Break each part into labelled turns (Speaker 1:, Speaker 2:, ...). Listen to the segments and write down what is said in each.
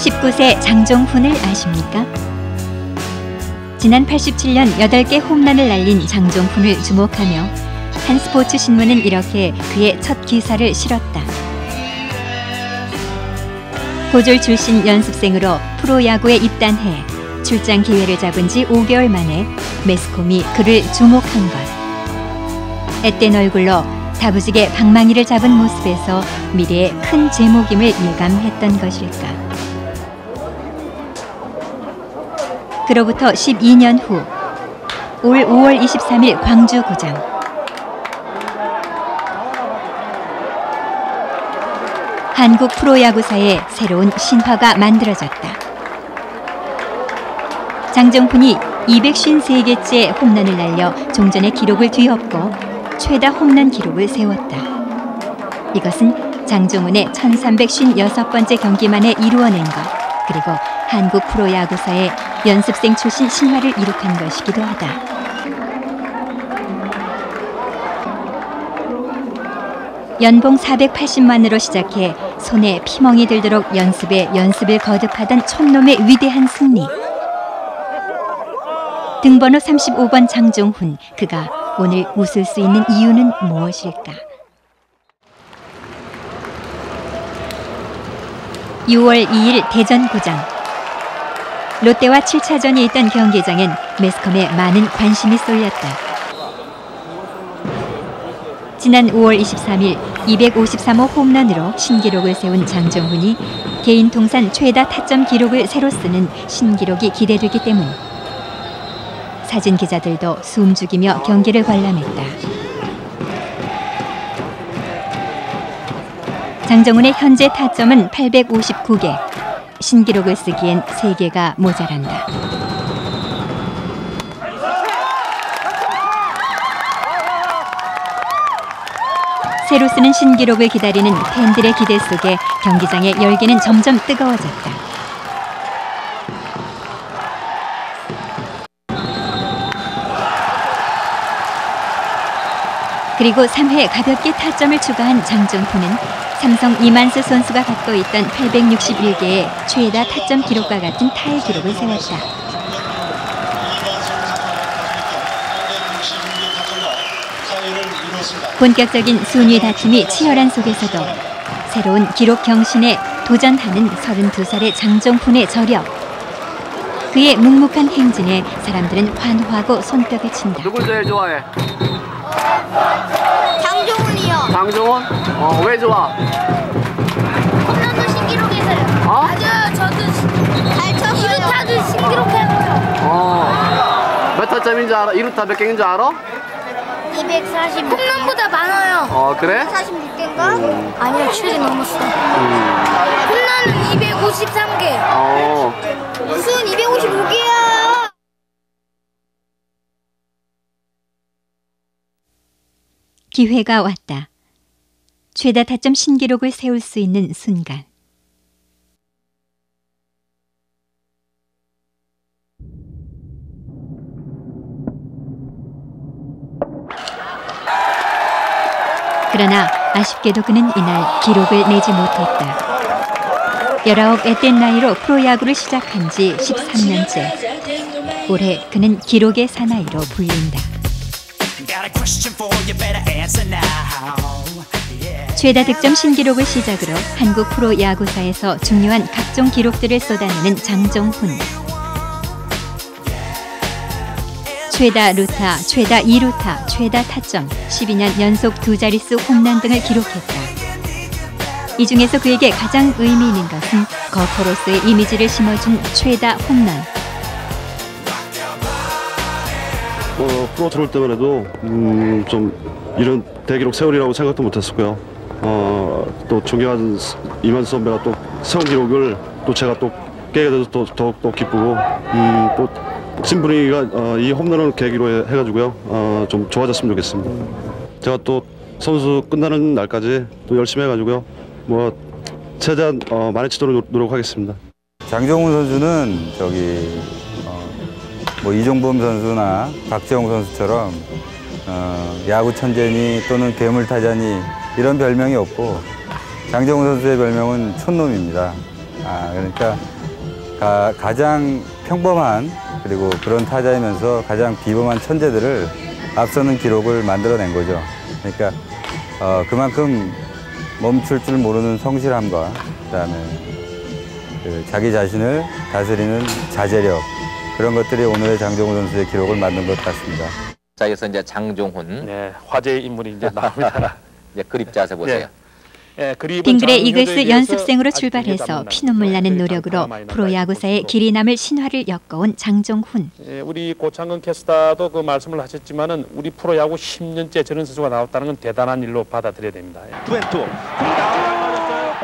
Speaker 1: 19세 장종훈을 아십니까? 지난 87년 8개 홈런을 날린 장종훈을 주목하며 한 스포츠 신문은 이렇게 그의 첫 기사를 실었다. 고졸 출신 연습생으로 프로야구에 입단해 출장 기회를 잡은 지 5개월 만에 매스컴이 그를 주목한 것. 앳된 얼굴로 다부지게 방망이를 잡은 모습에서 미래의 큰 제목임을 예감했던 것일까. 그로부터 12년 후 올 5월 23일 광주구장. 한국 프로야구사에 새로운 신화가 만들어졌다. 장종훈이 253개째 홈런을 날려 종전의 기록을 뒤엎고 최다 홈런 기록을 세웠다. 이것은 장종훈의 1356번째 경기만에 이루어낸 것, 그리고 한국 프로야구사의 연습생 출신 신화를 이룩한 것이기도 하다. 연봉 480만으로 시작해 손에 피멍이 들도록 연습을 거듭하던 촌놈의 위대한 승리. 등번호 35번 장종훈, 그가 오늘 웃을 수 있는 이유는 무엇일까? 6월 2일 대전구장. 롯데와 7차전이 있던 경기장엔 매스컴에 많은 관심이 쏠렸다. 지난 5월 23일 253호 홈런으로 신기록을 세운 장종훈이 개인 통산 최다 타점 기록을 새로 쓰는 신기록이 기대되기 때문 사진 기자들도 숨죽이며 경기를 관람했다. 장종훈의 현재 타점은 859개. 신기록을 쓰기엔 3개가 모자란다. 새로 쓰는 신기록을 기다리는 팬들의 기대 속에 경기장의 열기는 점점 뜨거워졌다. 그리고 3회 가볍게 타점을 추가한 장종훈은 삼성 이만수 선수가 갖고 있던 861개의 최다 타점 기록과 같은 타의 기록을 세웠다. 본격적인 순위 다툼이 치열한 속에서도 새로운 기록 경신에 도전하는 32살의 장종훈의 저력. 그의 묵묵한 행진에 사람들은 환호하고 손뼉을 친다.
Speaker 2: 누굴 제일 좋아해?
Speaker 3: 장종훈이요.
Speaker 2: 장종훈? 왜 좋아?
Speaker 3: 홈런도 신기록에서요. 맞아요. 저도 잘 쳤어요. 2루타도 신기록했어요.
Speaker 2: 몇 타점인지 알아? 2루타 몇 개인지 알아?
Speaker 3: 240. 홈런보다 많아요.
Speaker 2: 그래?
Speaker 3: 46개인가? 아니요, 7개 넘었어. 홈런은 253개. 무슨 255개야?
Speaker 1: 기회가 왔다. 최다 타점 신기록을 세울 수 있는 순간. 그러나 아쉽게도 그는 이날 기록을 내지 못했다. 19 앳된 나이로 프로야구를 시작한 지 13년째. 올해 그는 기록의 사나이로 불린다. 최다 득점 신기록을 시작으로 한국 프로야구사에서 중요한 각종 기록들을 쏟아내는 장종훈. 최다 루타, 최다 2루타, 최다 타점, 12년 연속 2자릿수 홈런 등을 기록했다. 이 중에서 그에게 가장 의미 있는 것은 거포로서의 이미지를 심어준 최다 홈런.
Speaker 4: 프로 들어올 때만 해도 좀 이런 대기록 세우리라고 생각도 못했었고요. 또 존경하는 이만수 선배가 또 세운 기록을 또 제가 또 깨게 돼서 더욱더 기쁘고 또 팀 분위기가 이 홈런을 계기로 해가지고요. 좀 좋아졌으면 좋겠습니다. 제가 또 선수 끝나는 날까지 또 열심히 해가지고요. 최대한 많이 치도록 노력하겠습니다.
Speaker 5: 장종훈 선수는 이종범 선수나 박재홍 선수처럼 야구 천재니 또는 괴물 타자니 이런 별명이 없고 장종훈 선수의 별명은 촌놈입니다. 그러니까 가장 평범한 그리고 그런 타자이면서 가장 비범한 천재들을 앞서는 기록을 만들어낸 거죠. 그러니까 그만큼 멈출 줄 모르는 성실함과 그다음에 자기 자신을 다스리는 자제력 그런 것들이 오늘의 장종훈 선수의 기록을 만든 것 같습니다.
Speaker 6: 자, 여기서 이제 장종훈.
Speaker 7: 네, 화제의 인물이 이제 나옵니다.
Speaker 6: 이제 그립 자세 보세요.
Speaker 1: 빙그레 이글스 연습생으로 출발해서 피눈물 나는 노력으로 프로야구사의 길이 남을 신화를 엮어온 장종훈.
Speaker 7: 우리 고창근 캐스터도 그 말씀을 하셨지만은 우리 프로야구 10년째 저런 선수가 나왔다는 건 대단한 일로 받아들여야 됩니다.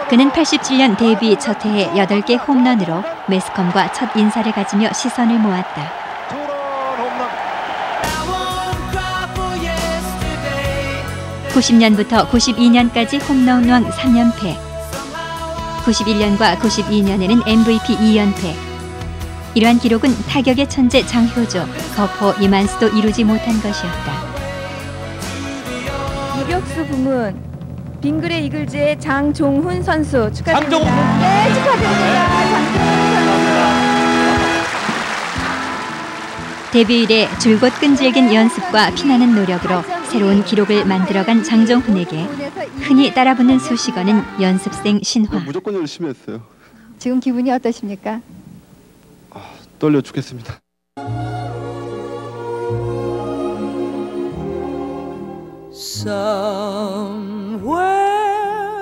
Speaker 1: 그는 87년 데뷔 첫 해에 8개 홈런으로 매스컴과 첫 인사를 가지며 시선을 모았다. 90년부터 92년까지 홈런왕 3연패, 91년과 92년에는 MVP 2연패. 이러한 기록은 타격의 천재 장효조, 거포 이만수도 이루지 못한 것이었다.
Speaker 8: 유격수 부문 빙그레 이글즈의 장종훈 선수 축하드립니다. 네, 축하드립니다. 장종훈 선수.
Speaker 1: 데뷔 이래 줄곧 끈질긴 연습과 피나는 노력으로 새로운 기록을 만들어간 장종훈에게 흔히 따라붙는 수식어는 연습생 신화.
Speaker 4: 무조건 열심히 했어요.
Speaker 8: 지금 기분이 어떠십니까?
Speaker 4: 떨려 죽겠습니다.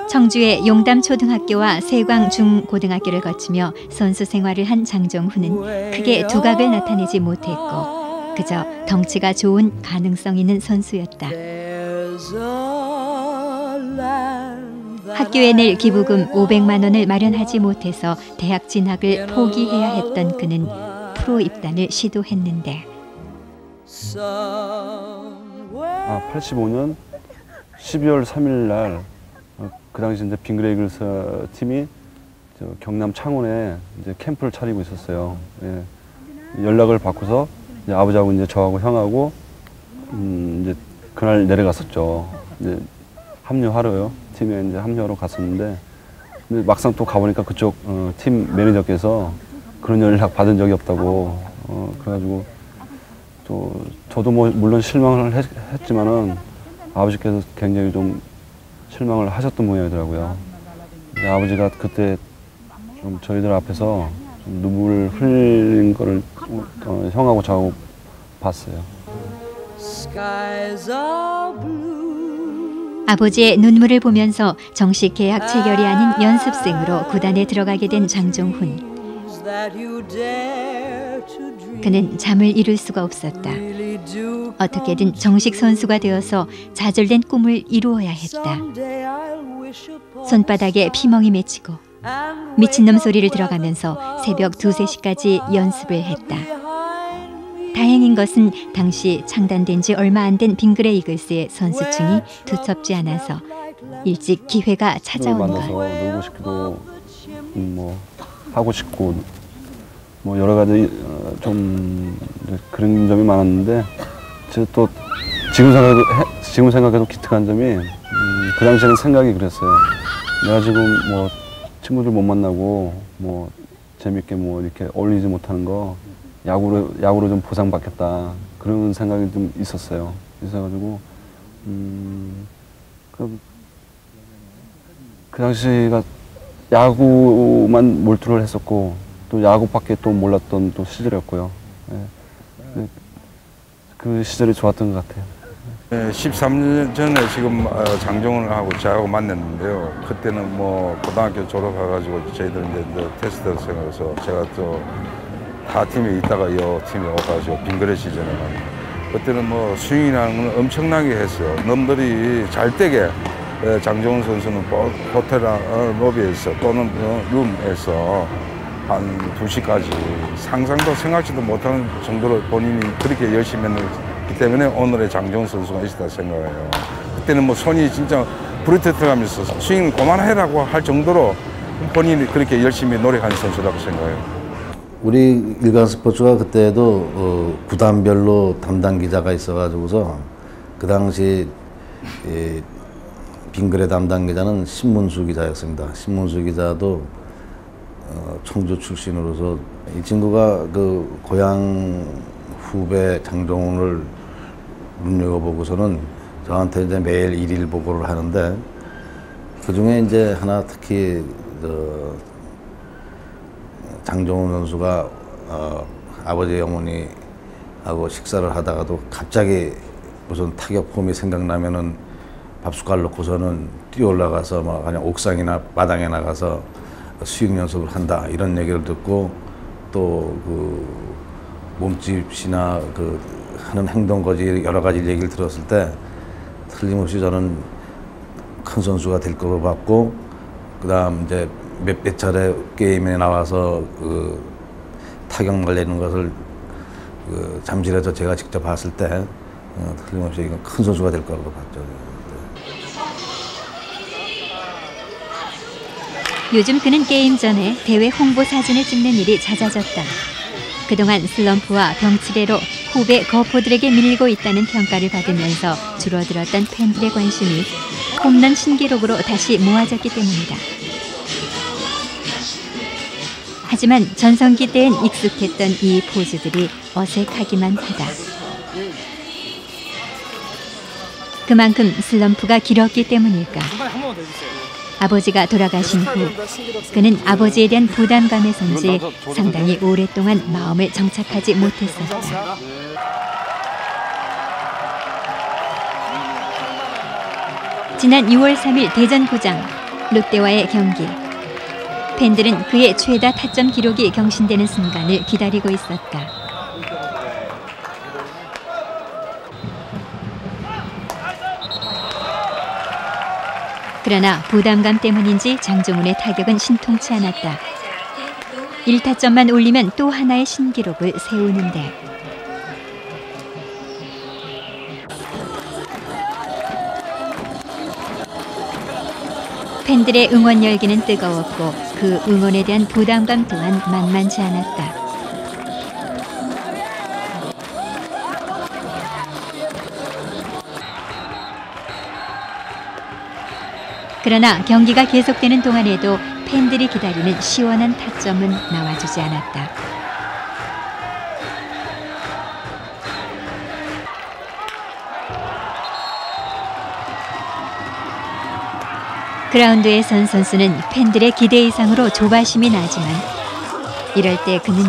Speaker 1: 청주의 용담초등학교와 세광중고등학교를 거치며 선수 생활을 한 장종훈은 크게 두각을 나타내지 못했고 그저 덩치가 좋은 가능성 있는 선수였다. 학교에 낼 기부금 500만 원을 마련하지 못해서 대학 진학을 포기해야 했던 그는 프로 입단을 시도했는데
Speaker 4: 85년 12월 3일 날 그 당시 이제 빙그레 이글스 팀이 경남 창원에 이제 캠프를 차리고 있었어요. 예. 연락을 받고서 이제 아버지하고 이제 저하고 형하고 이제 그날 내려갔었죠. 이제 합류하러요. 팀에 이제 합류하러 갔었는데 근데 막상 또 가보니까 그쪽 팀 매니저께서 그런 연락 받은 적이 없다고 그래가지고 또 저도 뭐 물론 실망을 했지만은 아버지께서 굉장히 좀 실망을 하셨던 모양이더라고요. 아버지가 그때 좀 저희들 앞에서 좀 눈물을 흘린 거를 형하고 저하고 봤어요.
Speaker 1: 아버지의 눈물을 보면서 정식 계약 체결이 아닌 연습생으로 구단에 들어가게 된 장종훈. 그는 잠을 이룰 수가 없었다. 어떻게든 정식 선수가 되어서 좌절된 꿈을 이루어야 했다. 손바닥에 피멍이 맺히고 미친놈 소리를 들어가면서 새벽 2, 3시까지 연습을 했다. 다행인 것은 당시 창단된 지 얼마 안 된 빙그레 이글스의 선수층이 두텁지 않아서 일찍 기회가 찾아온 것.
Speaker 4: 만나서 놀고 싶기도 뭐 하고 싶고 뭐 여러 가지 좀 그런 점이 많았는데 제가 또 지금 생각해도 기특한 점이 그 당시에는 생각이 그랬어요. 내가 지금 뭐 친구들 못 만나고 뭐 재밌게 뭐 이렇게 어울리지 못하는 거 야구로 좀 보상받겠다 그런 생각이 좀 있었어요. 있어가지고 그 당시가 야구만 몰두를 했었고 또 야구밖에 또 몰랐던 또 시절이었고요. 네. 그 시절이 좋았던 것 같아요.
Speaker 5: 네, 13년 전에 지금 장종훈하고 저하고 만났는데요. 그때는 뭐 고등학교 졸업해가지고 저희들 이제 테스트 생활에서 제가 또 타 팀에 있다가 이 팀에 와가지고 빙그레 시즌에는 그때는 뭐 스윙이라는 건 엄청나게 했어요. 놈들이 잘 때게 장종훈 선수는 호텔 로비에서 또는 룸에서 한 2시까지 상상도 생각지도 못하는 정도로 본인이 그렇게 열심히 했기 때문에 오늘의 장종훈 선수가 있었다 생각해요. 그때는 뭐 손이 진짜 부르트 들어가면서 스윙 그만해라고 할 정도로 본인이 그렇게 열심히 노력한 선수라고 생각해요.
Speaker 9: 우리 일간스포츠가 그때도 구단별로 담당 기자가 있어가지고서 그 당시 빙그레 담당 기자는 신문수 기자였습니다. 신문수 기자도 청주 출신으로서 이 친구가 그 고향 후배 장종훈을 눈여겨보고서는 저한테 이제 매일 일일 보고를 하는데 그 중에 이제 하나 특히 장종훈 선수가 아버지 어머니하고 식사를 하다가도 갑자기 무슨 타격 폼이 생각나면은 밥숟갈 놓고서는 뛰어 올라가서 막 그냥 옥상이나 마당에 나가서 수영 연습을 한다 이런 얘기를 듣고 또 그 몸집이나 그 하는 행동 거지 여러 가지 얘기를 들었을 때 틀림없이 저는 큰 선수가 될 거로 봤고 그다음 이제 몇 차례 게임에 나와서 그 타격 날리는 것을 그 잠실에서 제가 직접 봤을 때 틀림없이 이건 큰 선수가 될 거라고 봤죠.
Speaker 1: 요즘 그는 게임 전에 대회 홍보 사진을 찍는 일이 잦아졌다. 그동안 슬럼프와 병치레로 후배 거포들에게 밀리고 있다는 평가를 받으면서 줄어들었던 팬들의 관심이 홈런 신기록으로 다시 모아졌기 때문이다. 하지만 전성기 때엔 익숙했던 이 포즈들이 어색하기만 하다. 그만큼 슬럼프가 길었기 때문일까. 아버지가 돌아가신 후 그는 아버지에 대한 부담감에선지 상당히 오랫동안 마음을 정착하지 못했었다. 지난 6월 3일 대전구장 롯데와의 경기. 팬들은 그의 최다 타점 기록이 경신되는 순간을 기다리고 있었다. 그러나 부담감 때문인지 장종훈의 타격은 신통치 않았다. 1타점만 올리면 또 하나의 신기록을 세우는데 팬들의 응원 열기는 뜨거웠고 그 응원에 대한 부담감 또한 만만치 않았다. 그러나 경기가 계속되는 동안에도 팬들이 기다리는 시원한 타점은 나와주지 않았다. 그라운드에 선 선수는 팬들의 기대 이상으로 조바심이 나지만 이럴 때 그는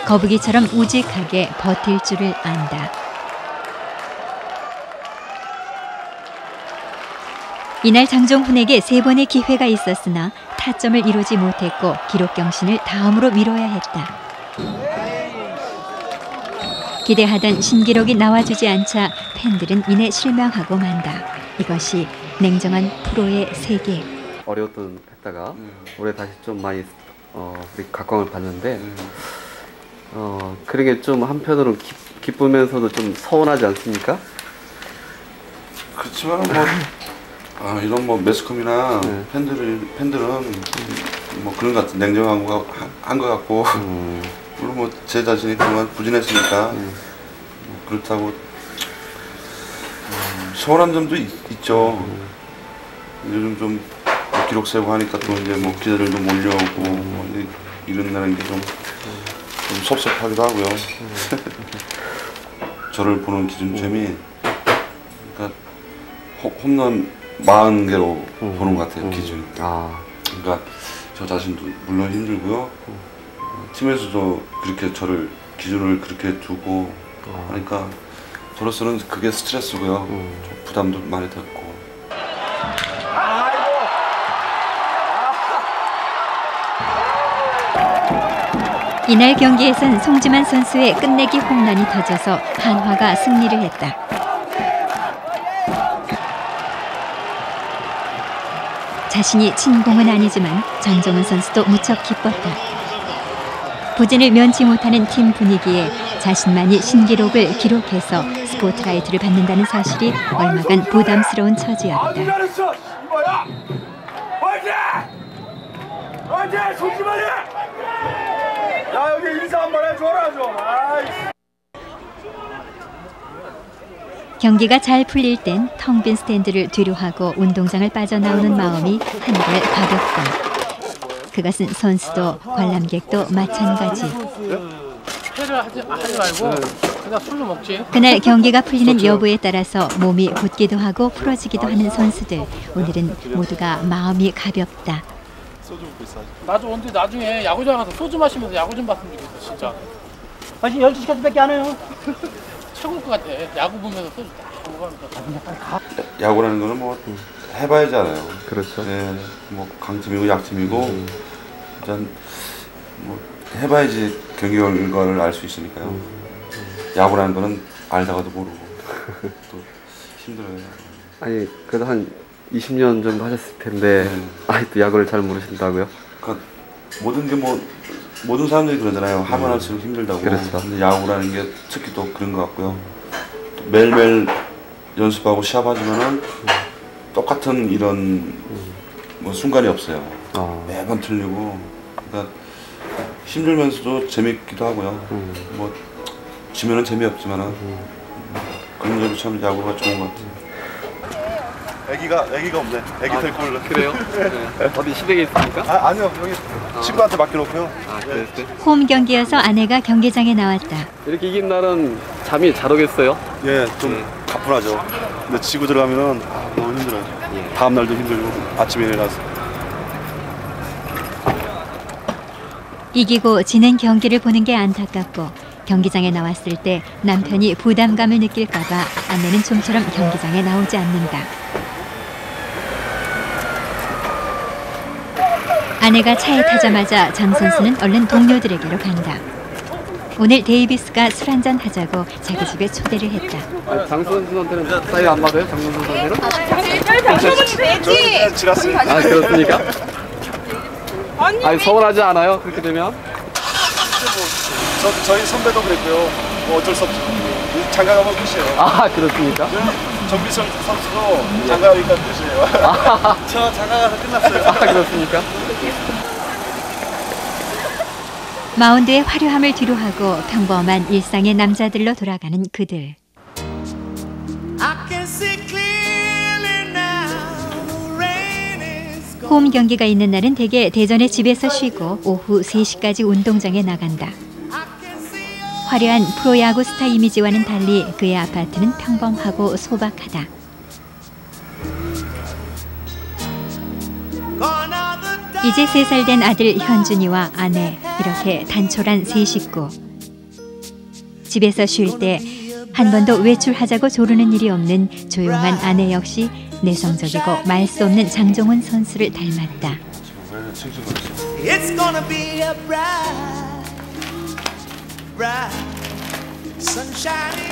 Speaker 1: 거북이처럼 우직하게 버틸 줄을 안다. 이날 장종훈에게 3번의 기회가 있었으나 타점을 이루지 못했고 기록 경신을 다음으로 미뤄야 했다. 기대하던 신기록이 나와주지 않자 팬들은 이내 실망하고 만다. 이것이 냉정한 프로의 세계.
Speaker 2: 어려웠던 했다가 올해 다시 좀 많이 우리 각광을 받는데 그런 게 좀 한편으로는 기쁘면서도 좀 서운하지 않습니까?
Speaker 5: 그렇지만 뭐 이런 뭐 매스컴이나 팬들은 뭐 그런 것 같은 냉정한 거 한 것 같고 물론 뭐 제 자신이 그동안 부진했으니까 그렇다고 서운한 점도 있죠. 요즘 좀 기록 세고 하니까 또 이제 뭐 기자들도 몰려오고 뭐 이런다는 게 좀 섭섭하기도 하고요. 저를 보는 기준점이 그러니까 홈런 40개로 보는 것 같아요, 기준이. 그러니까 저 자신도 물론 힘들고요. 팀에서도 그렇게 저를 기준을 그렇게 두고 하니까 저로서는 그게 스트레스고요. 좀 부담도 많이 됐고.
Speaker 1: 이날 경기에선 송지만 선수의 끝내기 홈런이 터져서 한화가 승리를 했다. 자신이 친 공은 아니지만 장종훈 선수도 무척 기뻤다. 부진을 면치 못하는 팀 분위기에 자신만이 신기록을 기록해서 스포트라이트를 받는다는 사실이 얼마간 부담스러운 처지였다.
Speaker 10: 야, 여기 인사 한번 해줘라 좀.
Speaker 1: 경기가 잘 풀릴 땐 텅 빈 스탠드를 뒤로하고 운동장을 빠져나오는 마음이 한결 가볍다. 그것은 선수도 관람객도 마찬가지.
Speaker 7: 회를 하지 말고 그냥 술로 먹지.
Speaker 1: 그날 경기가 풀리는 여부에 따라서 몸이 붓기도 하고 풀어지기도 하는 선수들. 오늘은 모두가 마음이 가볍다.
Speaker 7: 나도 언제 나중에 야구장 가서 소주 마시면서 야구 좀 봤으면 좋겠어 진짜.
Speaker 11: 아직 12시까지밖에 안 해요.
Speaker 7: 최고일 것 같아. 야구 보면서 소주 딱 먹으면서.
Speaker 12: 야구라는 거는 뭐 해봐야지 알아요.
Speaker 2: 그렇죠.
Speaker 12: 네, 뭐 강팀이고 약팀이고 일단 뭐 해봐야지 경기 결과를 알 수 있으니까요. 야구라는 거는 알다가도 모르고 또 힘들어요.
Speaker 2: 아니 그래도 한 20년 정도 하셨을 텐데 아직도 야구를 잘 모르신다고요?
Speaker 12: 그러니까 모든 게 뭐 모든 사람들이 그러잖아요. 하면 할수록 힘들다고.
Speaker 2: 그렇죠.
Speaker 12: 근데 야구라는 게 특히 또 그런 것 같고요. 또 매일매일 연습하고 시합하지만은 똑같은 이런 뭐 순간이 없어요. 매번 틀리고. 그러니까 힘들면서도 재밌기도 하고요. 뭐 지면은 재미없지만은 그런 점이 참 야구가 좋은 것 같아요.
Speaker 4: 애기가 없네. 애기 데리고 올래.
Speaker 2: 그래요? 네. 어디 시댁에 있습니까?
Speaker 4: 아니요. 여기 친구한테 맡겨놓고요.
Speaker 2: 그랬어요?
Speaker 1: 홈 경기여서 아내가 경기장에 나왔다.
Speaker 2: 이렇게 이긴 날은 잠이 잘 오겠어요?
Speaker 4: 예, 좀 가뿐하죠. 근데 지고 들어가면은 너무 힘들어요. 다음 날도 힘들고 아침에 일어나서.
Speaker 1: 이기고 지는 경기를 보는 게 안타깝고 경기장에 나왔을 때 남편이 부담감을 느낄까 봐 아내는 좀처럼 경기장에 나오지 않는다. 아내가 차에 타자마자 장 선수는 얼른 동료들에게로 간다. 오늘 데이비스가 술 한잔 하자고 자기 집에 초대를 했다.
Speaker 2: 장 선수한테는 사이 안 맞아요? 장 선수한테는?
Speaker 11: 되지.
Speaker 4: 지났어요.
Speaker 2: 아 그렇습니까? 아니 서운하지 않아요? 그렇게 되면?
Speaker 4: 저희 선배도 그랬고요. 뭐 어쩔 수 없죠. 장가가면 끝이에요.
Speaker 2: 아 그렇습니까?
Speaker 4: 정비선 선수도 장가가니까 끝이에요. 저 장가가서 끝났어요.
Speaker 2: 아 그렇습니까?
Speaker 1: 마운드의 화려함을 뒤로하고 평범한 일상의 남자들로 돌아가는 그들. 홈 경기가 있는 날은 대개 대전의 집에서 쉬고 오후 3시까지 운동장에 나간다. 화려한 프로야구 스타 이미지와는 달리 그의 아파트는 평범하고 소박하다. 이제 3살 된 아들 현준이와 아내, 이렇게 단촐한 세 식구. 집에서 쉴 때 한 번도 외출하자고 조르는 일이 없는 조용한 아내 역시 내성적이고 말 수 없는 장종훈 선수를 닮았다.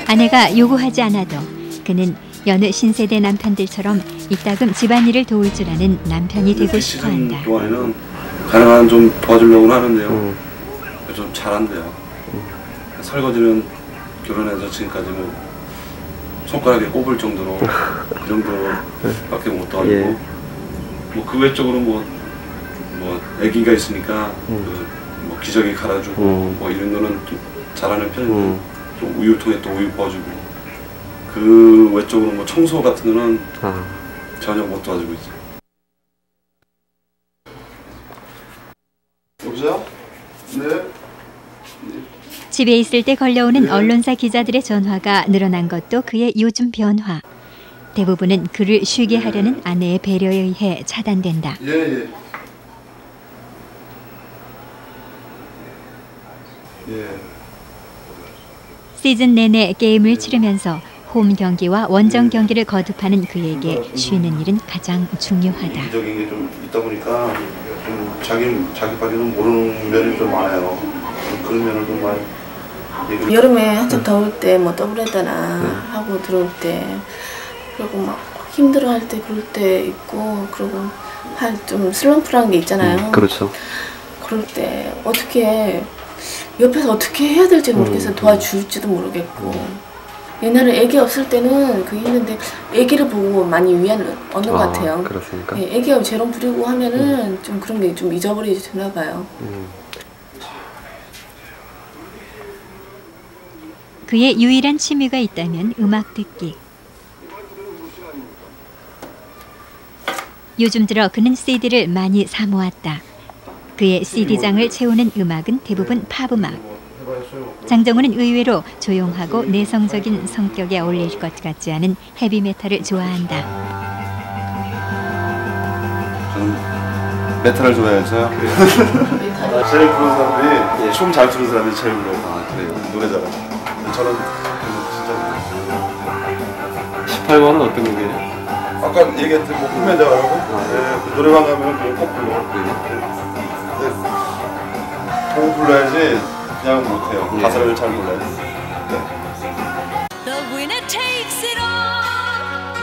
Speaker 1: 아내가 요구하지 않아도 그는 여느 신세대 남편들처럼 이따금 집안일을 도울 줄 아는 남편이 되고 싶어한다.
Speaker 12: 동안에는 가능한 좀 도와주려고 하는데요. 좀 잘한대요. 설거지는 결혼해서 지금까지 뭐 손가락에 꼽을 정도로 그 정도밖에 못 도와주고 뭐 그 외적으로 뭐 아기가 있으니까 뭐 기저귀 갈아주고 뭐 이런 거는 좀 잘하는 편인데 또 우유통에 또 우유 부어주고 그 외적으로 뭐 청소 같은 거는 전혀 못 도와주고 있어요.
Speaker 4: 여보세요? 네.
Speaker 1: 집에 있을 때 걸려오는 언론사 기자들의 전화가 늘어난 것도 그의 요즘 변화. 대부분은 그를 쉬게 하려는 아내의 배려에 의해 차단된다.
Speaker 4: 예.
Speaker 1: 시즌 내내 게임을 치르면서 홈 경기와 원정 경기를 거듭하는 그에게 쉬는 일은 가장 중요하다.
Speaker 12: 이기적인 게 좀 있다 보니까 좀 자기밖에는 모르는 면이 좀 많아요. 그런 면을 좀 많이.
Speaker 13: 여름에 한참 더울 때 뭐 더블헤더나 하고 들어올 때 그리고 막 힘들어할 때 그럴 때 있고 그리고 좀 슬럼프라는 게 있잖아요.
Speaker 2: 그렇죠.
Speaker 13: 그럴 때 어떻게 옆에서 어떻게 해야 될지 모르겠어요. 도와줄지도 모르겠고 옛날에 아기 없을 때는 그게 힘든데 아기를 보고 많이 위안을 얻는 것 같아요.
Speaker 2: 그렇습니까?
Speaker 13: 네, 아기가 재롱 부리고 하면은 좀 그런 게 좀 잊어버리지 되나 봐요.
Speaker 1: 그의 유일한 취미가 있다면 음악 듣기. 요즘 들어 그는 CD를 많이 사 모았다. 그의 CD장을 채우는 음악은 대부분 팝음악. 장정훈은 의외로 조용하고 내성적인 성격에 어울릴 것 같지 않은 헤비메탈을 좋아한다.
Speaker 12: 저는 메탈을 좋아해서
Speaker 4: 제일 부르는 사람들이 춤 잘 추는 사람이 제일 부러워. 그래요? 노래 잘하죠. 저는 진짜
Speaker 2: 18번은 어떤 곡이에요?
Speaker 4: 아까 얘기했던 뭐 꿈에다가라고 노래방 가면 꼭 불러. 근데 보고 불러야지 그냥 못해요. 가사를 잘 몰라요.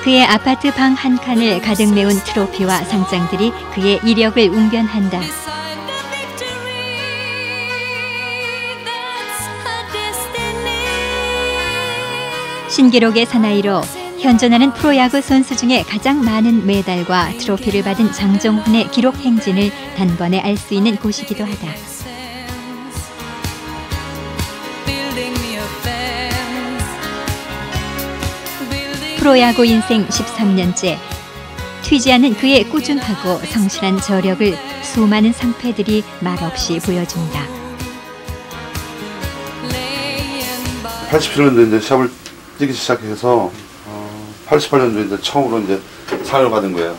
Speaker 1: 그의 아파트 방 한 칸을 가득 메운 트로피와 상장들이 그의 이력을 웅변한다. 신기록의 사나이로 현존하는 프로야구 선수 중에 가장 많은 메달과 트로피를 받은 장정훈의 기록 행진을 단번에 알 수 있는 곳이기도 하다. 프로야구 인생 13년째, 튀지 않는 그의 꾸준하고 성실한 저력을 수많은 상패들이 말없이 보여준다.
Speaker 4: 87년도에 이제 시합을 뛰기 시작해서 88년도에 이제 처음으로 이제 상을 받은 거예요.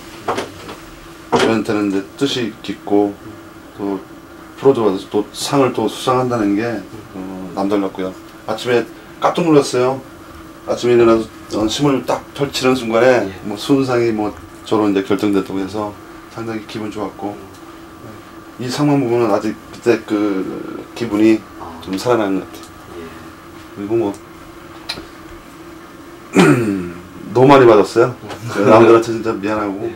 Speaker 4: 저한테는 이제 뜻이 깊고 또 프로도 받아서 또 상을 또 수상한다는 게 남달랐고요. 아침에 깜짝 놀랐어요. 아침에 일어나서 심을 딱 펼치는 순간에 뭐 순상이 뭐 저로 이제 결정됐다고 해서 상당히 기분 좋았고, 이 상만 보면 아직 그때 그 기분이 좀 살아나는 것 같아요. 그리고 뭐 너무 많이 받았어요. 남들한테 진짜 미안하고.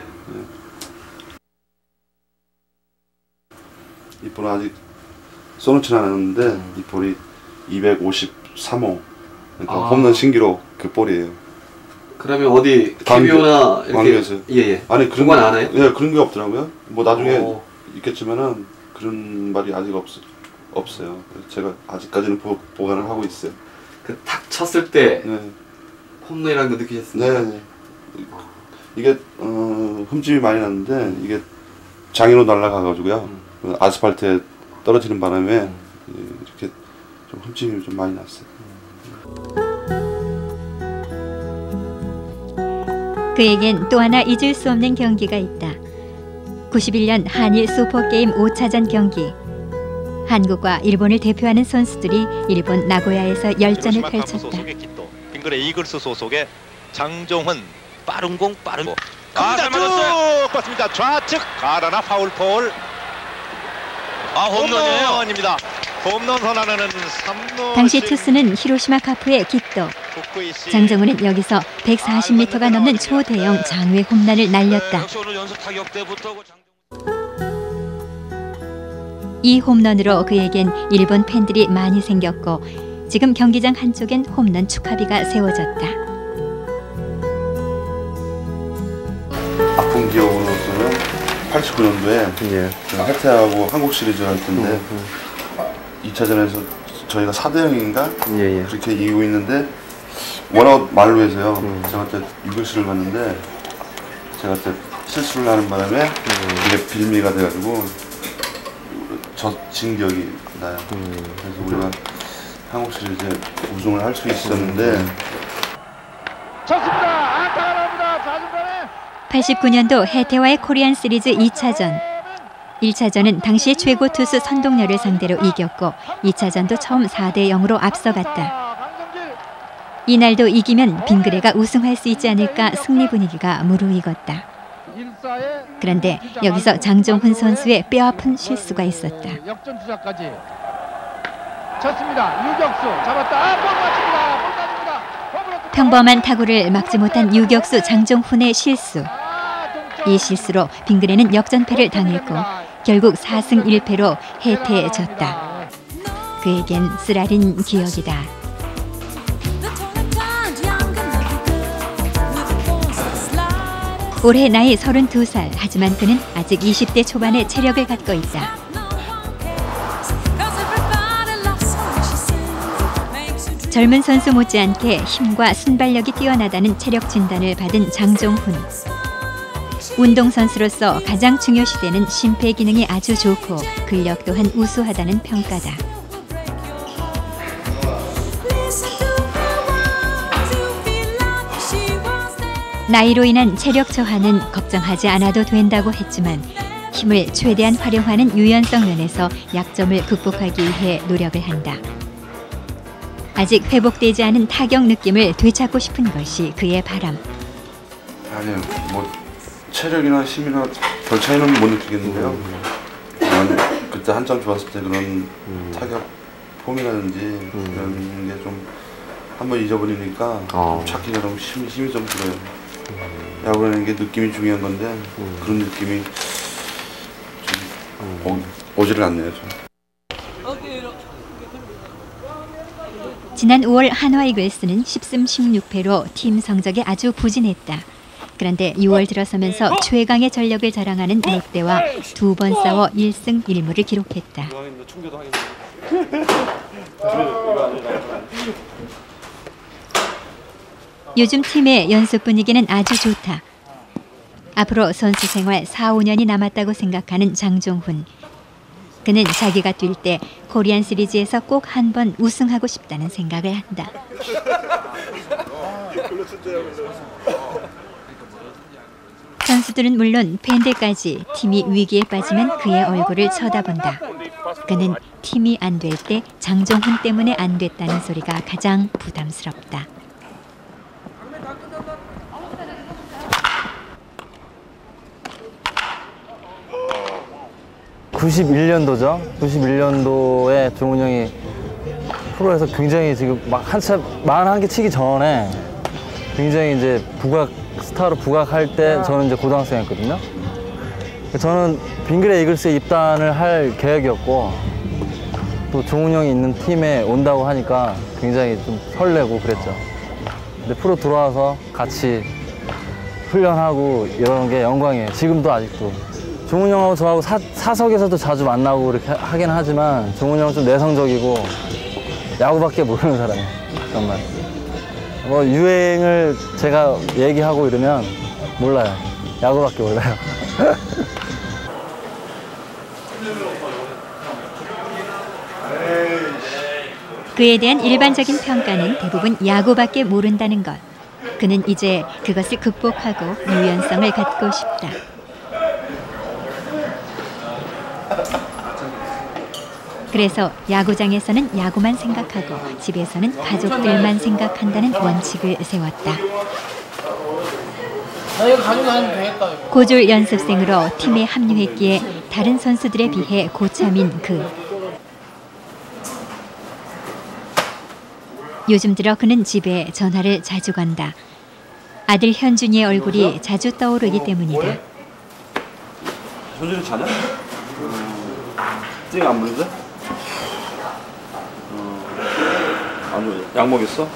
Speaker 4: 이 볼은 아직 써놓지는 않았는데 이 볼이 253호, 그러니까 홈런 신기록 그 볼이에요.
Speaker 2: 그러면 어디 KBO나 이렇게 예예.
Speaker 4: 아니 그런
Speaker 2: 거 아나요?
Speaker 4: 예, 그런 게 없더라고요. 뭐 나중에 있겠지만은 그런 말이 아직 없어요. 그래서 제가 아직까지는 보관을 하고 있어요.
Speaker 2: 그 탁 쳤을 때
Speaker 4: 네.
Speaker 2: 홈런이라는 거 느끼셨습니까?
Speaker 4: 네. 이게 흠집이 많이 났는데 이게 장애로 날아가가지고요. 아스팔트에 떨어지는 바람에 이렇게 좀 흠집이 좀 많이 났어요.
Speaker 1: 그에겐 또 하나 잊을 수 없는 경기가 있다. 91년 한일 슈퍼게임 5차전 경기. 한국과 일본을 대표하는 선수들이 일본 나고야에서 열전을 펼쳤다.
Speaker 14: 빙그레 이글스 소속의 장정훈, 빠른 공 갑니다. 쭉 뻗습니다. 좌측 가라나 파울폴. 홈런이에요. 아닙니다. 홈런 선언하는 3루.
Speaker 1: 당시 투수는 히로시마 카프의 기또. 장정훈은 여기서 140m가 넘는 초대형 장외 홈런을 날렸다. 이 홈런으로 그에겐 일본 팬들이 많이 생겼고, 지금 경기장 한쪽엔 홈런 축하비가 세워졌다.
Speaker 4: 아픈 기억으로서는 89년도에 해태하고 한국 시리즈 할 텐데 2차전에서 저희가 4대0인가 그렇게 이기고 있는데 원아웃 만루해서요. 제가 그때 유격수를 갔는데 제가 그때 실수를 하는 바람에 이게 빌미가 돼가지고 진 기억이 나요. 그래서 우리가 한국 시리즈에 우승을 할 수 있었는데.
Speaker 10: 쳤습니다. 안타가 나옵니다. 좌중간에.
Speaker 1: 89년도 해태와의 코리안 시리즈 2차전. 1차전은 당시의 최고 투수 선동열을 상대로 이겼고 2차전도 처음 4대0으로 앞서갔다. 이날도 이기면 빙그레가 우승할 수 있지 않을까 승리 분위기가 무르익었다. 그런데 여기서 장정훈 선수의 뼈아픈 실수가 있었다.
Speaker 10: 역전 투자까지 쳤습니다. 유격수 잡았다. 볼 맞춥니다. 볼 맞춥니다.
Speaker 1: 평범한 타구를 막지 못한 유격수 장정훈의 실수. 이 실수로 빙그레는 역전패를 당했고 결국 4승 1패로 해태해졌다. 그에겐 쓰라린 기억이다. 올해 나이 32살, 하지만 그는 아직 20대 초반의 체력을 갖고 있다. 젊은 선수 못지않게 힘과 순발력이 뛰어나다는 체력 진단을 받은 장정훈. 운동선수로서 가장 중요시되는 심폐 기능이 아주 좋고 근력 또한 우수하다는 평가다. 나이로 인한 체력 저하는 걱정하지 않아도 된다고 했지만 힘을 최대한 활용하는 유연성 면에서 약점을 극복하기 위해 노력을 한다. 아직 회복되지 않은 타격 느낌을 되찾고 싶은 것이 그의 바람.
Speaker 12: 아니요, 뭐 체력이나 힘이나 별 차이는 못 느끼겠는데요. 그때 한참 좋았을 때 그런 타격 폼이라든지 그런 게 좀 한번 잊어버리니까 찾기가 너무 힘이 좀 들어요. 야구라는 게 느낌이 중요한 건데 그런 느낌이 좀 오지를 않네요. 좀.
Speaker 1: 지난 5월 한화 이글스는 10승 16패로 팀 성적이 아주 부진했다. 그런데 6월 들어서면서 최강의 전력을 자랑하는 롯데와 2번 싸워 1승 1무를 기록했다. 요즘 팀의 연습 분위기는 아주 좋다. 앞으로 선수 생활 4, 5년이 남았다고 생각하는 장종훈. 그는 자기가 뛸 때 코리안 시리즈에서 꼭 한 번 우승하고 싶다는 생각을 한다. 선수들은 물론 팬들까지 팀이 위기에 빠지면 그의 얼굴을 쳐다본다. 그는 팀이 안 될 때 장종훈 때문에 안 됐다는 소리가 가장 부담스럽다.
Speaker 15: (91년도죠) 91년도에 종훈 형이 프로에서 굉장히 지금 막 한참 41개 치기 전에 굉장히 이제 스타로 부각할 때 저는 이제 고등학생이었거든요. 저는 빙그레 이글스에 입단을 할 계획이었고 또 종훈 형이 있는 팀에 온다고 하니까 굉장히 좀 설레고 그랬죠. 근데 프로 들어와서 같이 훈련하고 이러는 게 영광이에요. 지금도 아직도. 종훈 형하고 저하고 사석에서도 자주 만나고 그렇게 하긴 하지만 종훈 형은 좀 내성적이고 야구밖에 모르는 사람이에요. 정말. 뭐 유행을 제가 얘기하고 이러면 몰라요. 야구밖에 몰라요.
Speaker 1: 그에 대한 일반적인 평가는 대부분 야구밖에 모른다는 것. 그는 이제 그것을 극복하고 유연성을 갖고 싶다. 그래서 야구장에서는 야구만 생각하고 집에서는 가족들만 생각한다는 원칙을 세웠다. 고졸 연습생으로 팀에 합류했기에 다른 선수들에 비해 고참인 그. 요즘 들어 그는 집에 전화를 자주 건다. 아들 현준이의 얼굴이 자주 떠오르기 때문이다.
Speaker 12: 현준이 자냐? 찡 안 부르지? 약 먹였어?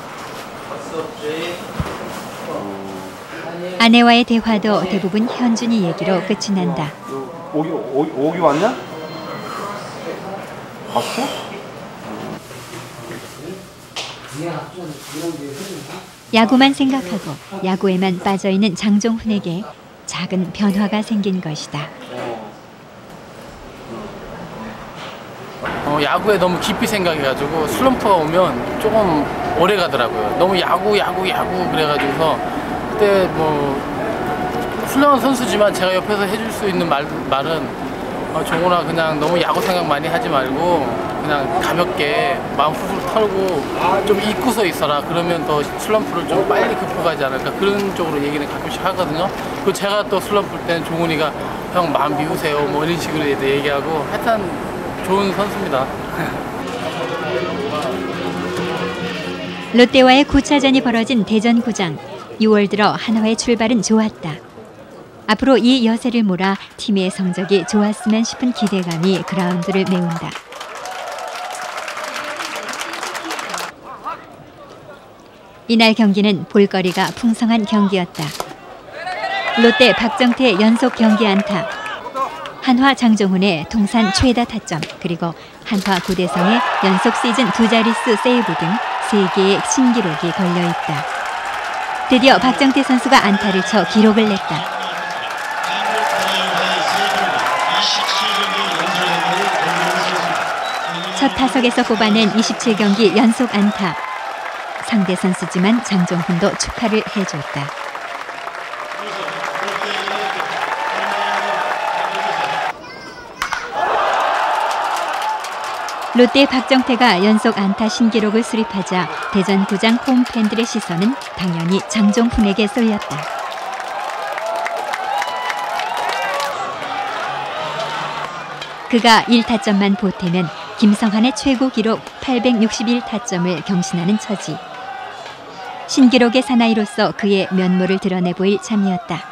Speaker 1: 아내와의 대화도 대부분 현준이 얘기로 끝이 난다.
Speaker 12: 오기 왔냐? 봤어?
Speaker 1: 야구만 생각하고 야구에만 빠져있는 장종훈에게 작은 변화가 생긴 것이다.
Speaker 16: 야구에 너무 깊이 생각해가지고 슬럼프가 오면 조금 오래 가더라고요. 너무 야구 그래가지고서 그때 뭐 훌륭한 선수지만 제가 옆에서 해줄 수 있는 말은 종훈아 그냥 너무 야구 생각 많이 하지 말고 그냥 가볍게 마음 훌훌 털고 좀 잊고서 있어라. 그러면 더 슬럼프를 좀 빨리 극복하지 않을까. 그런 쪽으로 얘기는 가끔씩 하거든요. 그리고 제가 또 슬럼프일 때는 종훈이가 형 마음 비우세요 뭐 이런 식으로 얘기하고 하여튼 좋은 선수입니다.
Speaker 1: 롯데와의 9차전이 벌어진 대전구장. 6월 들어 한화의 출발은 좋았다. 앞으로 이 여세를 몰아 팀의 성적이 좋았으면 싶은 기대감이 그라운드를 메운다. 이날 경기는 볼거리가 풍성한 경기였다. 롯데 박정태 연속 경기 안타, 한화 장종훈의 통산 최다 타점, 그리고 한화 구대성의 연속 시즌 2자릿수 세이브 등 3개의 신기록이 걸려있다. 드디어 박정태 선수가 안타를 쳐 기록을 냈다. 첫 타석에서 뽑아낸 27경기 연속 안타. 상대 선수지만 장종훈도 축하를 해줬다. 롯데 박정태가 연속 안타 신기록을 수립하자 대전구장 홈팬들의 시선은 당연히 장종훈에게 쏠렸다. 그가 1타점만 보태면 김성환의 최고 기록 861타점을 경신하는 처지. 신기록의 사나이로서 그의 면모를 드러내 보일 참이었다.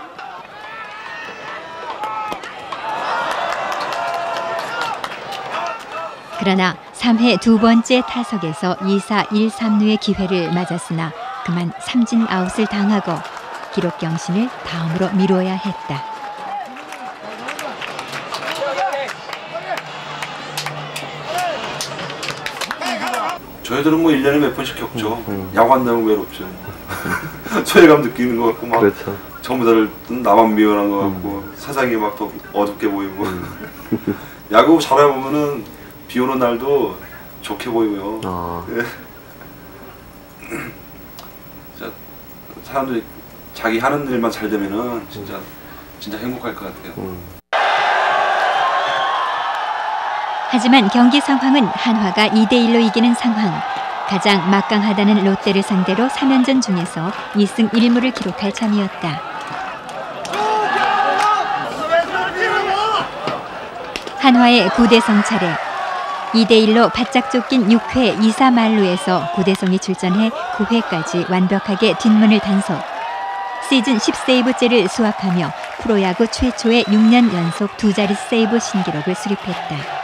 Speaker 1: 그러나 3회 두 번째 타석에서 2사 1-3루의 기회를 맞았으나 그만 삼진 아웃을 당하고 기록 경신을 다음으로 미뤄야 했다.
Speaker 12: 저희들은 뭐 1년에 몇 번씩 겪죠. 야구 안 나면 외롭죠. 소외감 느끼는 것 같고 막
Speaker 2: 그렇죠.
Speaker 12: 전부 다들 나만 미워한 것 같고 세상이 막 더 어둡게 보이고 야구 잘해보면은 비 오는 날도 좋게 보이고요. 진짜 사람들이 자기 하는 일만 잘 되면은 진짜 행복할 것 같아요.
Speaker 1: 하지만 경기 상황은 한화가 2대1로 이기는 상황. 가장 막강하다는 롯데를 상대로 3연전 중에서 2승 1무를 기록할 참이었다. 한화의 구대성 차례. 2대1로 바짝 쫓긴 6회 2사 만루에서 구대성이 출전해 9회까지 완벽하게 뒷문을 단속. 시즌 10세이브째를 수확하며 프로야구 최초의 6년 연속 두 자릿 세이브 신기록을 수립했다.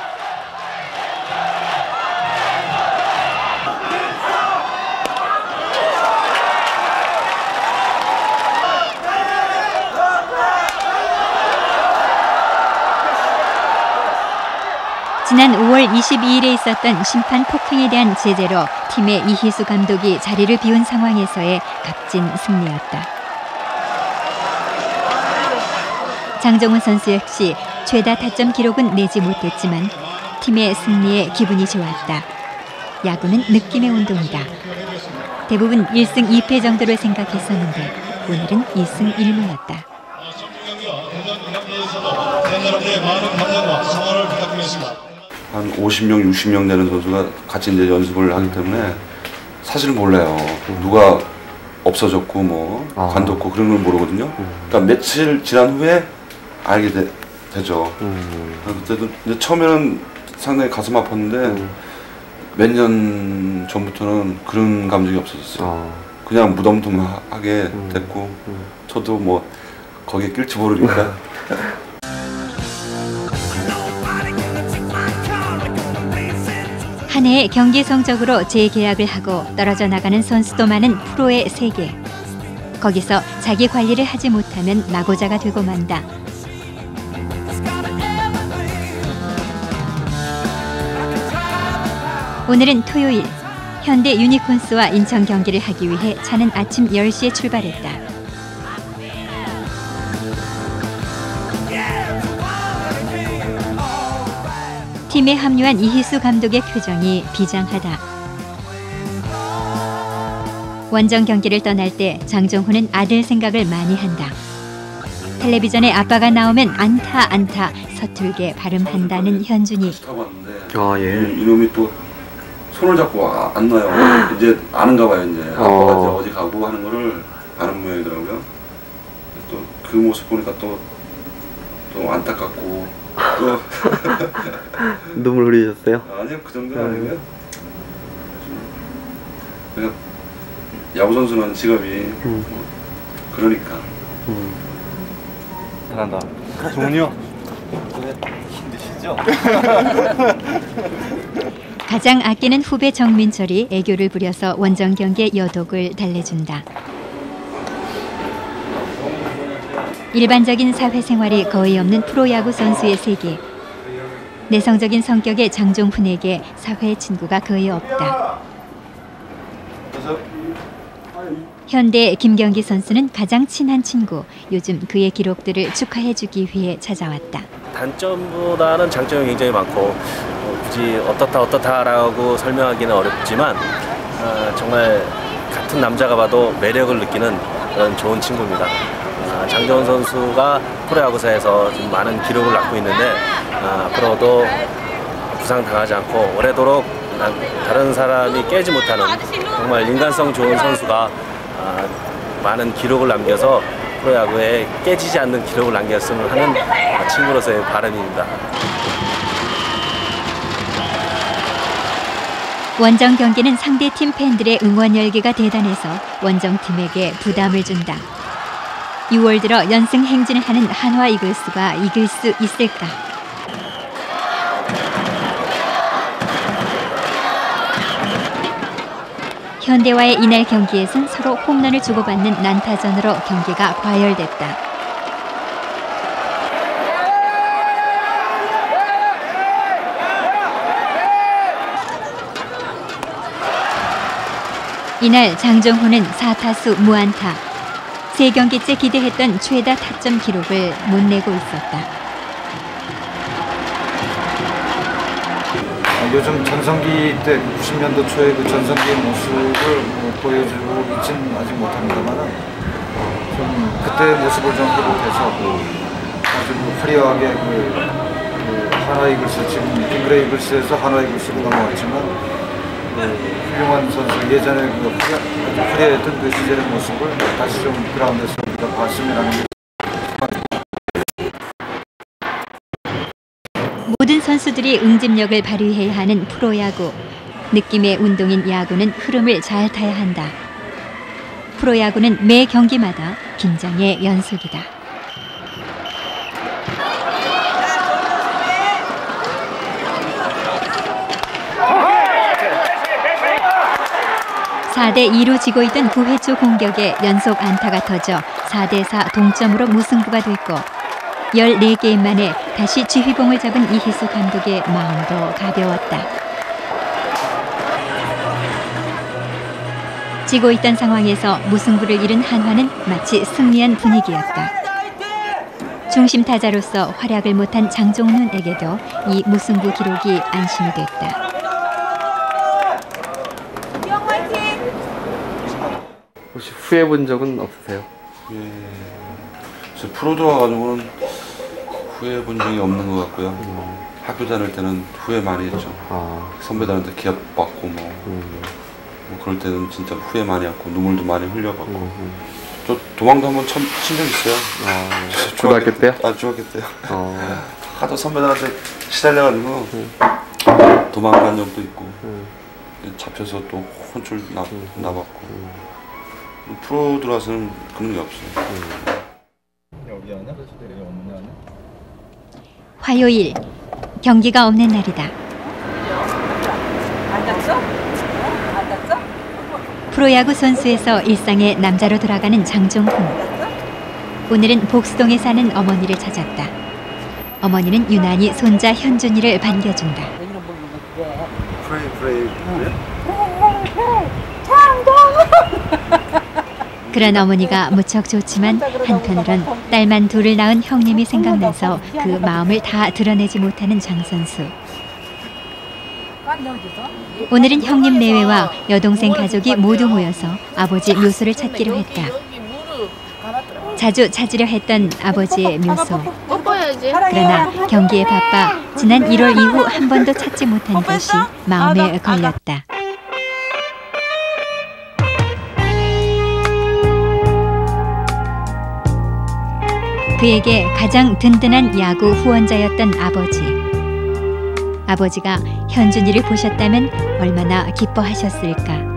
Speaker 1: 지난 5월 22일에 있었던 심판 폭행에 대한 제재로 팀의 이희수 감독이 자리를 비운 상황에서의 값진 승리였다. 장종훈 선수 역시 최다 타점 기록은 내지 못했지만 팀의 승리에 기분이 좋았다. 야구는 느낌의 운동이다. 대부분 1승 2패 정도를 생각했었는데 오늘은 2승 1무였다.
Speaker 12: 한 50명, 60명 되는 선수가 같이 이제 연습을 하기 때문에 사실 몰라요. 누가 없어졌고 뭐 관뒀고 그런 걸 모르거든요. 그러니까 며칠 지난 후에 알게 되죠. 그때도 이제 처음에는 상당히 가슴 아팠는데 몇 년 전부터는 그런 감정이 없어졌어요. 그냥 무덤덤하게 됐고 저도 뭐 거기에 낄지 모르니까.
Speaker 1: 한 해의 경기 성적으로 재계약을 하고 떨어져 나가는 선수도 많은 프로의 세계. 거기서 자기 관리를 하지 못하면 낙오자가 되고 만다. 오늘은 토요일. 현대 유니콘스와 인천 경기를 하기 위해 차는 아침 10시에 출발했다. 팀에 합류한 이희수 감독의 표정이 비장하다. 원정 경기를 떠날 때 장종훈은 아들 생각을 많이 한다. 텔레비전에 아빠가 나오면 안타 서툴게 발음한다는 현준이.
Speaker 12: 이놈이 또 손을 잡고 안 놔요. 이제 아는가 봐요. 이제 아빠가 이제 어디 가고 하는 거를 아는 모양이더라고요. 또 그 모습 보니까 또 안타깝고 또
Speaker 2: 눈물 흘리셨어요?
Speaker 12: 아니요, 그 정도는 아니고요. 그냥 야구 선수는 직업이 뭐 그러니까.
Speaker 4: 잘한다. 종훈이요. 힘드시죠?
Speaker 1: 가장 아끼는 후배 정민철이 애교를 부려서 원정 경기의 여독을 달래준다. 일반적인 사회생활이 거의 없는 프로야구 선수의 세계. 내성적인 성격의 장종훈에게 사회 친구가 거의 없다. 현대 김경기 선수는 가장 친한 친구. 요즘 그의 기록들을 축하해주기 위해 찾아왔다.
Speaker 17: 단점보다는 장점이 굉장히 많고 굳이 어떻다라고 설명하기는 어렵지만 정말 같은 남자가 봐도 매력을 느끼는 그런 좋은 친구입니다. 장정훈 선수가 프로야구사에서 좀 많은 기록을 낳고 있는데 앞으로도 부상당하지 않고 오래도록 다른 사람이 깨지 못하는 정말 인간성 좋은 선수가 많은 기록을 남겨서 프로야구에 깨지지 않는 기록을 남겼으면 하는 친구로서의 바람입니다.
Speaker 1: 원정 경기는 상대팀 팬들의 응원 열기가 대단해서 원정팀에게 부담을 준다. 6월 들어 연승 행진을 하는 한화 이글스가 이길 수 있을까? 현대와의 이날 경기에선 서로 홈런을 주고받는 난타전으로 경기가 과열됐다. 이날 장정훈은 4타수 무안타. 3경기째 기대했던 최다 타점 기록을 못 내고 있었다.
Speaker 18: 요즘 전성기 때 90년도 초의 그 전성기의 모습을 보여주고 있지는 아직 못합니다만은 좀 그때의 모습을 좀 회복해서 아주 화려하게 한화 이글스 지금 빙그레 이글스에서 한화 이글스로 넘어왔지만 훌륭한 선수 예전에 아주 화려했던 그 시절의 모습을 다시 좀 그라운드에서 우리가 봤으면 하는 게.
Speaker 1: 모든 선수들이 응집력을 발휘해야 하는 프로야구. 느낌의 운동인 야구는 흐름을 잘 타야 한다. 프로야구는 매 경기마다 긴장의 연속이다. (4대2로) 지고 있던 9회 초 공격에 연속 안타가 터져 4대4 동점으로 무승부가 됐고 14게임 만에 다시 지휘봉을 잡은 이희수 감독의 마음도 가벼웠다. 지고 있던 상황에서 무승부를 이룬 한화는 마치 승리한 분위기였다. 중심 타자로서 활약을 못한 장종훈에게도 이 무승부 기록이 안심이 됐다.
Speaker 2: 혹시 후회 본 적은 없으세요?
Speaker 12: 저 프로 들어와가지고는 후회 본 적이 없는 것 같고요. 학교 다닐 때는 후회 많이 했죠. 선배들한테 기합받고 뭐 그럴 때는 진짜 후회 많이 했고 눈물도 많이 흘려봤고 저 도망도 한번 친 적 있어요.
Speaker 2: 고등학교 때요?
Speaker 12: 중학교 때요. 하도 선배들한테 시달려가지고 도망간 적도 있고 잡혀서 또 혼쭐 나봤고 프로 들어와서는 그런 게 없어요.
Speaker 1: 화요일, 경기가 없는 날이다. 프로야구 선수에서 일상의 남자로 돌아가는 장종훈. 오늘은 복수동에 사는 어머니를 찾았다. 어머니는 유난히 손자 현준이를 반겨준다. 그런 어머니가 무척 좋지만 한편으론 딸만 둘을 낳은 형님이 생각나서 그 마음을 다 드러내지 못하는 장 선수. 오늘은 형님 내외와 여동생 가족이 모두 모여서 아버지 묘소를 찾기로 했다. 자주 찾으려 했던 아버지의 묘소. 그러나 경기에 바빠 지난 1월 이후 한 번도 찾지 못한 것이 마음에 걸렸다. 그에게 가장 든든한 야구 후원자였던 아버지. 아버지가 현준이를 보셨다면 얼마나 기뻐하셨을까.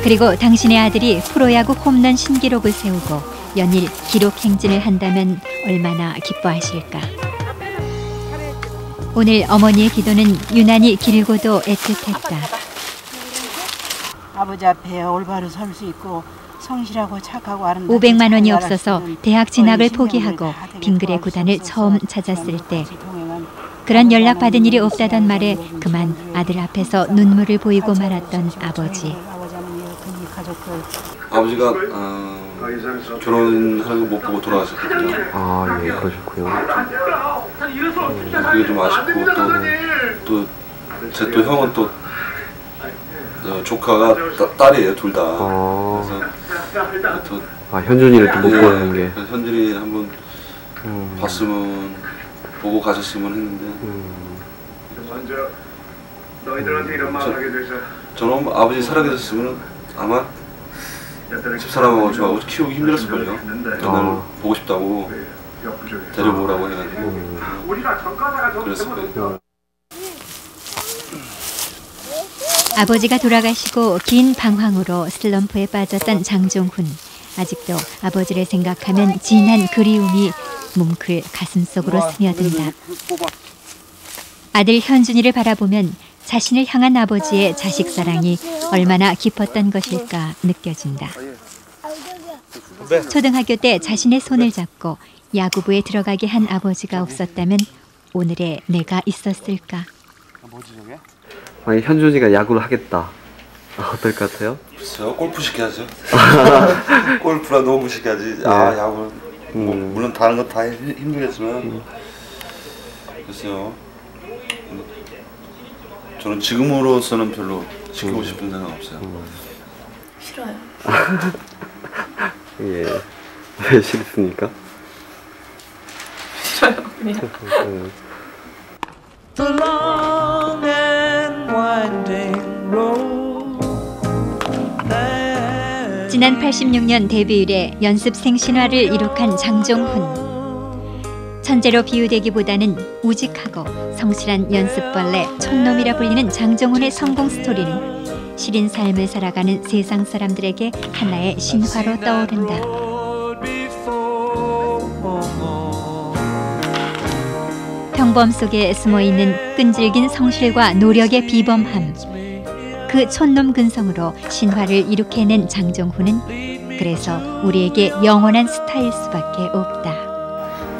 Speaker 1: 그리고 당신의 아들이 프로야구 홈런 신기록을 세우고 연일 기록 행진을 한다면 얼마나 기뻐하실까. 오늘 어머니의 기도는 유난히 길고도 애틋했다.
Speaker 19: 아버지 앞에 올바로 설 수 있고 성실하고 착하고 아름답고
Speaker 1: 500만 원이 없어서 대학 진학을 포기하고 빙그레 구단을 처음 찾았을 때 그런 연락받은 일이 없다던 말에 그만 아들 앞에서 눈물을 보이고 말았던 아버지.
Speaker 12: 아버지가 결혼하는 거 못 보고 돌아가셨거든요.
Speaker 2: 아, 예, 그러셨고요.
Speaker 12: 그게 좀 아쉽고 제 또 형은 또 조카가 딸이에요, 둘 다. 그래서 또
Speaker 2: 현준이를 또 못 보는 게.
Speaker 12: 현준이 한번 봤으면 보고 가셨으면 했는데. 저는 아버지 살아계셨으면 아마 집사람하고 저하고 키우기 힘들었을걸요. 맨날 보고 싶다고 데려오라고 해가지고 그랬을 거예요.
Speaker 1: 아버지가 돌아가시고 긴 방황으로 슬럼프에 빠졌던 장종훈. 아직도 아버지를 생각하면 진한 그리움이 뭉클 가슴속으로 스며든다. 아들 현준이를 바라보면 자신을 향한 아버지의 자식 사랑이 얼마나 깊었던 것일까 느껴진다. 초등학교 때 자신의 손을 잡고 야구부에 들어가게 한 아버지가 없었다면 오늘의 내가 있었을까?
Speaker 2: 만약 현준이가 야구를 하겠다. 어떨 것 같아요?
Speaker 12: 글쎄요, 골프 시켜야죠. 골프라 농구 시켜야지. 야구. 물론 다른 거 다 힘들겠지만. 글쎄요. 저는 지금으로서는 별로 지키고 싶은 생각 없어요.
Speaker 13: 싫어요.
Speaker 2: 예. 왜 싫습니까?
Speaker 13: 싫어요, 그냥.
Speaker 20: The long and winding road.
Speaker 1: 지난 86년 데뷔 이래 연습생 신화를 이룩한 장종훈. 천재로 비유되기보다는 우직하고 성실한 연습벌레 촌놈이라 불리는 장종훈의 성공 스토리는 시린 삶을 살아가는 세상 사람들에게 하나의 신화로 떠오른다. 평범 속에 숨어있는 끈질긴 성실과 노력의 비범함. 그 촌놈 근성으로 신화를 이룩해낸 장종훈은 그래서 우리에게 영원한 스타일 수밖에 없다.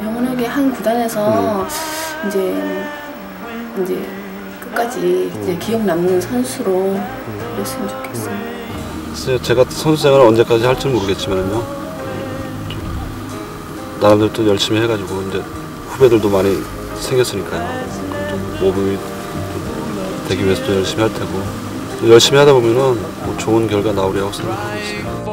Speaker 13: 영원하게 한 구단에서 이제 끝까지 이제 기억 남는 선수로 그랬으면 좋겠어요.
Speaker 12: 글쎄요, 제가 선수 생활을 언제까지 할지 모르겠지만요. 나름대로 또 열심히 해가지고 이제 후배들도 많이 생겼으니까요. 모범이 되기 위해서 또 열심히 할 테고 열심히 하다 보면은 뭐 좋은 결과 나오리라고 생각하고 있어요.